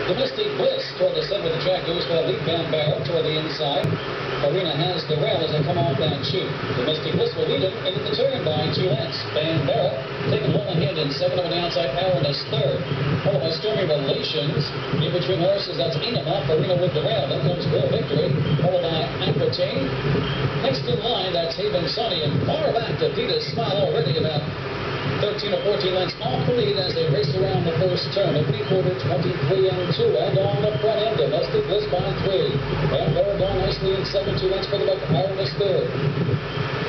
Domestic Bliss toward the center of the track goes for the lead. Bambera toward the inside. Farina has the rail as they come off that chute. Domestic Bliss will lead him into the turn by 2 lengths. Bambera taking well ahead in second on the outside. Aaron is third. Followed by Stormy Relations. In between horses, that's Enema. Farina with the rail. Then comes Real Victory. Followed by Aquitaine. Next in line, that's Haven Sunny. And far back to Vita's Smile already about 13 or 14 lengths off the lead as they race around the first turn. A three-quarter, 23 and 2. And on the front end, Domestic Bliss by 3. Bambera going nicely in second, 2 lengths for the buck. Aaron is third.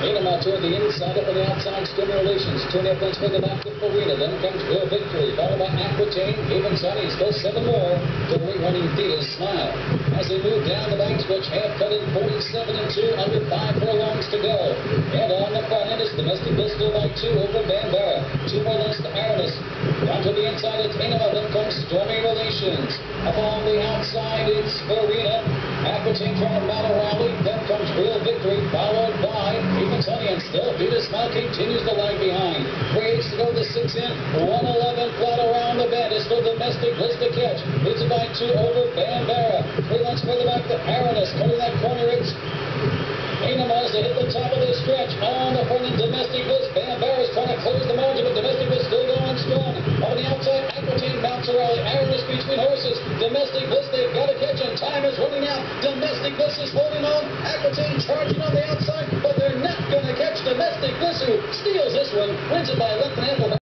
Enema toward the inside, up on the outside, Stormy Relations. 2.5 lengths for the back to Farina. Then comes Real Victory, followed by Aquitaine. Haven Sunny, still 7 more to the lead running Vita's Smile. As they move down the back stretch, half cut in 47 and 2, under 5 furlongs to go. And on the front end is Domestic Bliss still by 2 over Bambera. 2 more lengths to Aramis. Down to the inside, it's Enema. Then comes Stormy Relations. Up on the outside, it's Farina. Aquitaine trying to mount a rally. Then comes Real Victory, followed by Haven Sunny, and still Vita's Smile continues to lag behind. 3/8 to go, the 6 in. 111 flat around the bend. It's for Domestic Bliss to catch. Leads it by 2 over Bambera. 3 lengths further back to Aramis. Cutting that corner, it's Enema as they hit the top of the stretch. On the front end, Domestic Bliss. Bambera is trying to close the margin, but Domestic Bliss still going strong. On the outside, Aquitaine mounts a rally. Aramis between horses. Domestic Bliss, they've got to catch, and time is running out. Domestic Bliss is holding on. Aquitaine charging on the outside, but they're not going to catch Domestic Bliss, who steals this one, wins it by 11.5.